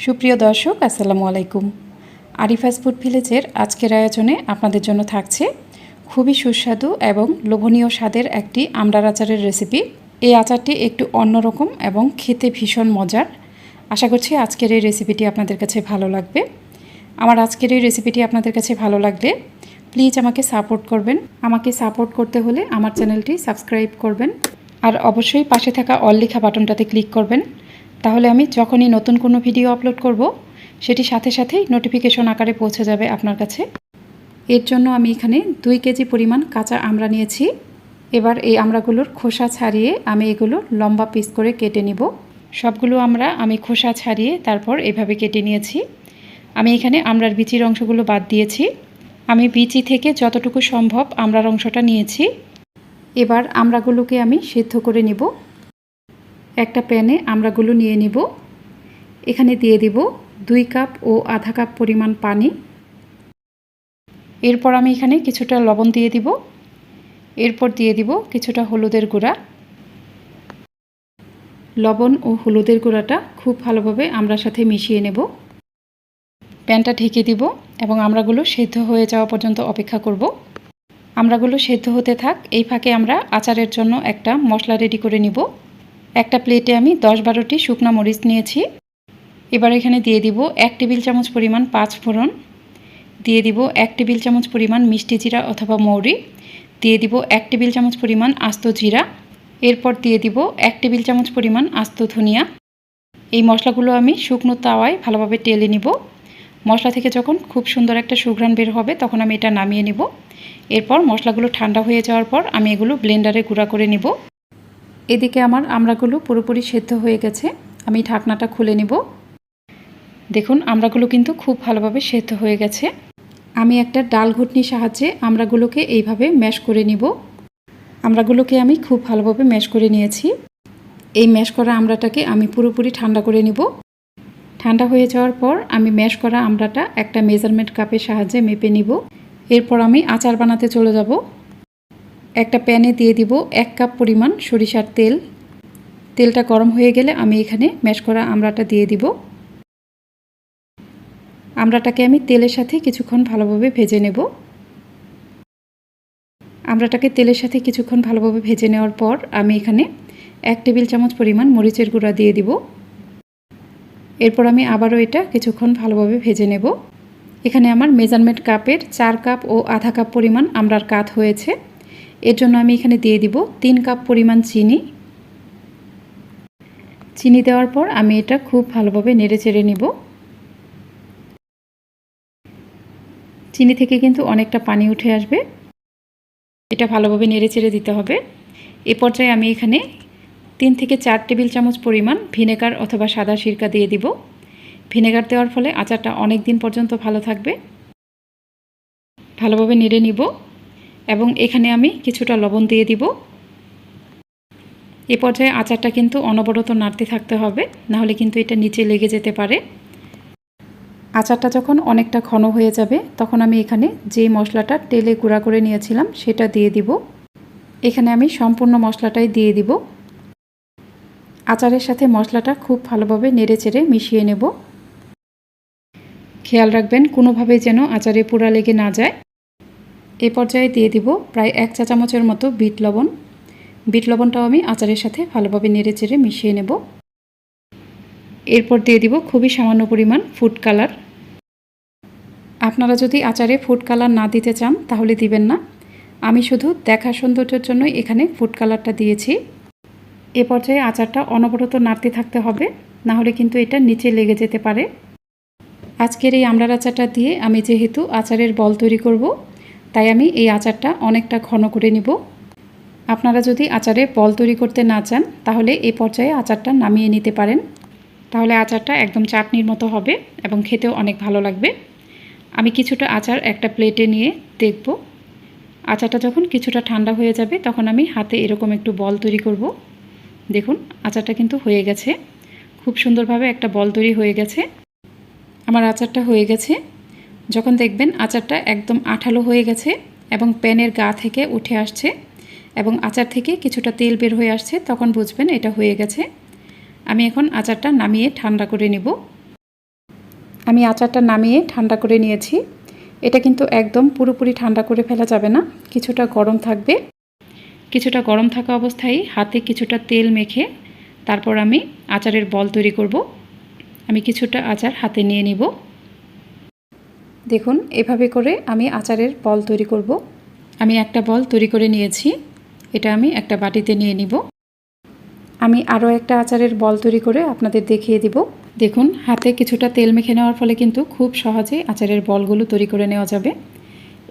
সুপ্রিয় দর্শক, আসসালামু আলাইকুম। আরিফাস ফুড ভিলেজের আজকের আয়োজনে আপনাদের জন্য থাকছে খুবই সুস্বাদু এবং লোভনীয় স্বাদের একটি আমড়ার আচারের রেসিপি। এই আচারটি একটু অন্যরকম এবং খেতে ভীষণ মজার। আশা করছি আজকের এই রেসিপিটি আপনাদের কাছে ভালো লাগবে। আমার আজকের এই রেসিপিটি আপনাদের কাছে ভালো লাগলে প্লিজ আমাকে সাপোর্ট করবেন। আমাকে সাপোর্ট করতে হলে আমার চ্যানেলটি সাবস্ক্রাইব করবেন আর অবশ্যই পাশে থাকা অল লেখা বাটনটাতে ক্লিক করবেন। তাহলে আমি যখনই নতুন কোনো ভিডিও আপলোড করব সেটি সাথে সাথেই নোটিফিকেশন আকারে পৌঁছে যাবে আপনার কাছে। এর জন্য আমি এখানে 2 কেজি পরিমাণ কাঁচা আমড়া নিয়েছি। এবার এই আমড়াগুলোর খোসা ছাড়িয়ে আমি এগুলো লম্বা পিস করে কেটে নিব। সবগুলো আমড়া আমি খোসা ছাড়িয়ে তারপর এভাবে কেটে নিয়েছি। আমি এখানে আমড়ার বিচির অংশগুলো বাদ দিয়েছি। আমি বিচি থেকে যতটুকু সম্ভব আমড়ার অংশটা নিয়েছি। এবার আমড়াগুলোকে আমি সিদ্ধ করে নিব। একটা প্যানে আমড়াগুলো নিয়ে নিব। এখানে দিয়ে দিব 2 কাপ ও আধা কাপ পরিমাণ পানি। এরপর আমি এখানে কিছুটা লবণ দিয়ে দিব। এরপর দিয়ে দিব কিছুটা হলুদের গুঁড়া। লবণ ও হলুদের গুঁড়াটা খুব ভালোভাবে আমড়ার সাথে মিশিয়ে নেব। প্যানটা ঢেকে দিব এবং আমড়াগুলো সেদ্ধ হয়ে যাওয়া পর্যন্ত অপেক্ষা করব। আমড়াগুলো সেদ্ধ হতে থাক, এই ফাঁকে আমরা আচারের জন্য একটা মশলা রেডি করে নিব। একটা প্লেটে আমি 10-12টি শুকনা মরিচ নিয়েছি। এবার এখানে দিয়ে দিব 1 টেবিল চামচ পরিমাণ 5 ফোড়ন, দিয়ে দিব 1 টেবিল চামচ পরিমাণ মিষ্টি জিরা অথবা মৌরি, দিয়ে দিব 1 টেবিল চামচ পরিমাণ আস্ত জিরা, এরপর দিয়ে দিব 1 টেবিল চামচ পরিমাণ আস্ত ধনিয়া। এই মশলাগুলো আমি শুকনো তাওয়ায় ভালোভাবে টেলে নিব। মশলা থেকে যখন খুব সুন্দর একটা সুঘ্রাণ বের হবে তখন আমি এটা নামিয়ে নিব। এরপর মশলাগুলো ঠান্ডা হয়ে যাওয়ার পর আমি এগুলো ব্লেন্ডারে গুঁড়া করে নিব। এদিকে আমার আমড়াগুলো পুরোপুরি সেদ্ধ হয়ে গেছে। আমি ঢাকনাটা খুলে নিব। দেখুন আমড়াগুলো কিন্তু খুব ভালোভাবে সেদ্ধ হয়ে গেছে। আমি একটা ডাল ঘুটনির সাহায্যে আমড়াগুলোকে এইভাবে ম্যাশ করে নিব। আমড়াগুলোকে আমি খুব ভালোভাবে ম্যাশ করে নিয়েছি। এই ম্যাশ করা আমড়াটাকে আমি পুরোপুরি ঠান্ডা করে নিব। ঠান্ডা হয়ে যাওয়ার পর আমি ম্যাশ করা আমড়াটা একটা মেজারমেন্ট কাপের সাহায্যে মেপে নিব। এরপর আমি আচার বানাতে চলে যাব। একটা প্যানে দিয়ে দিব 1 কাপ পরিমাণ সরিষার তেল। তেলটা গরম হয়ে গেলে আমি এখানে ম্যাশ করা আমড়াটা দিয়ে দিব। আমড়াটাকে আমি তেলের সাথে কিছুক্ষণ ভালোভাবে ভেজে নেব। আমড়াটাকে তেলের সাথে কিছুক্ষণ ভালোভাবে ভেজে নেওয়ার পর আমি এখানে 1 টেবিল চামচ পরিমাণ মরিচের গুঁড়া দিয়ে দিব। এরপর আমি আবারও এটা কিছুক্ষণ ভালোভাবে ভেজে নেব। এখানে আমার মেজারমেন্ট কাপের 4 কাপ ও আধা কাপ পরিমাণ আমড়ার কাত হয়েছে। এর জন্য আমি এখানে দিয়ে দিব 3 কাপ পরিমাণ চিনি। চিনি দেওয়ার পর আমি এটা খুব ভালোভাবে নেড়ে চেড়ে নিব। চিনি থেকে কিন্তু অনেকটা পানি উঠে আসবে, এটা ভালোভাবে নেড়ে চেড়ে দিতে হবে। এ পর্যায়ে আমি এখানে 3 থেকে 4 টেবিল চামচ পরিমাণ ভিনেগার অথবা সাদা সিরকা দিয়ে দিব। ভিনেগার দেওয়ার ফলে আচারটা অনেক দিন পর্যন্ত ভালো থাকবে। ভালোভাবে নেড়ে নিব এবং এখানে আমি কিছুটা লবণ দিয়ে দিব। এ পর্যায়ে আচারটা কিন্তু অনবরত নাড়তে থাকতে হবে, নাহলে কিন্তু এটা নিচে লেগে যেতে পারে। আচারটা যখন অনেকটা ঘন হয়ে যাবে তখন আমি এখানে যে মশলাটা তেলে গুঁড়া করে নিয়েছিলাম সেটা দিয়ে দিব। এখানে আমি সম্পূর্ণ মশলাটাই দিয়ে দিব। আচারের সাথে মশলাটা খুব ভালোভাবে নেড়ে চেড়ে মিশিয়ে নেব। খেয়াল রাখবেন কোনোভাবেই যেন আচারে পোড়া লেগে না যায়। এ পর্যায়ে দিয়ে দিব প্রায় 1 চা চামচের মতো বিট লবণ। বিট লবণটাও আমি আচারের সাথে ভালোভাবে নেড়ে চেড়ে মিশিয়ে নেব। এরপর দিয়ে দিব খুবই সামান্য পরিমাণ ফুড কালার। আপনারা যদি আচারে ফুড কালার না দিতে চান তাহলে দিবেন না। আমি শুধু দেখা সৌন্দর্যের জন্য এখানে ফুড কালারটা দিয়েছি। এ পর্যায়ে আচারটা অনবরত নাড়তে থাকতে হবে, না হলে কিন্তু এটা নিচে লেগে যেতে পারে। আজকের এই আমড়ার আচারটা দিয়ে আমি যেহেতু আচারের বল তৈরি করব, তাই আমি এই আচারটা অনেকটা ঘন করে নিব। আপনারা যদি আচারে বল তৈরি করতে না চান তাহলে এই পর্যায়ে আচারটা নামিয়ে নিতে পারেন। তাহলে আচারটা একদম চাটনির মতো হবে এবং খেতেও অনেক ভালো লাগবে। আমি কিছুটা আচার একটা প্লেটে নিয়ে দেখব। আচারটা যখন কিছুটা ঠান্ডা হয়ে যাবে তখন আমি হাতে এরকম একটু বল তৈরি করব। দেখুন আচারটা কিন্তু হয়ে গেছে, খুব সুন্দরভাবে একটা বল তৈরি হয়ে গেছে। আমার আচারটা হয়ে গেছে। যখন দেখবেন আচারটা একদম আঠালো হয়ে গেছে এবং প্যানের গা থেকে উঠে আসছে এবং আচার থেকে কিছুটা তেল বের হয়ে আসছে, তখন বুঝবেন এটা হয়ে গেছে। আমি এখন আচারটা নামিয়ে ঠান্ডা করে নেব। আমি আচারটা নামিয়ে ঠান্ডা করে নিয়েছি। এটা কিন্তু একদম পুরোপুরি ঠান্ডা করে ফেলা যাবে না, কিছুটা গরম থাকবে। কিছুটা গরম থাকা অবস্থায় হাতে কিছুটা তেল মেখে তারপর আমি আচারের বল তৈরি করব। আমি কিছুটা আচার হাতে নিয়ে নিব। দেখুন, এভাবে করে আমি আচারের বল তৈরি করব। আমি একটা বল তৈরি করে নিয়েছি, এটা আমি একটা বাটিতে নিয়ে নিব। আমি আরও একটা আচারের বল তৈরি করে আপনাদের দেখিয়ে দিব। দেখুন, হাতে কিছুটা তেল মেখে নেওয়ার ফলে কিন্তু খুব সহজেই আচারের বলগুলো তৈরি করে নেওয়া যাবে।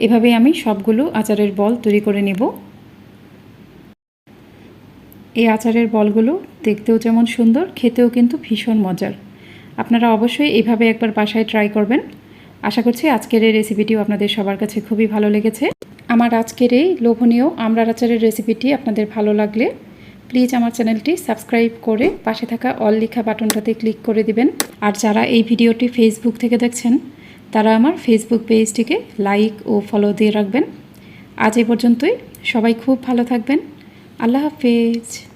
এভাবেই আমি সবগুলো আচারের বল তৈরি করে নেব। এই আচারের বলগুলো দেখতেও যেমন সুন্দর, খেতেও কিন্তু ভীষণ মজার। আপনারা অবশ্যই এইভাবে একবার বাসায় ট্রাই করবেন। আশা করছি আজকের এই রেসিপিটিও আপনাদের সবার কাছে খুবই ভালো লেগেছে। আমার আজকের এই লোভনীয় আমড়ার আচারের রেসিপিটি আপনাদের ভালো লাগলে প্লিজ আমার চ্যানেলটি সাবস্ক্রাইব করে পাশে থাকা অল লেখা বাটনটাতে ক্লিক করে দিবেন। আর যারা এই ভিডিওটি ফেসবুক থেকে দেখছেন তারা আমার ফেসবুক পেজটিকে লাইক ও ফলো দিয়ে রাখবেন। আজ এই পর্যন্তই। সবাই খুব ভালো থাকবেন। আল্লাহ হাফেজ।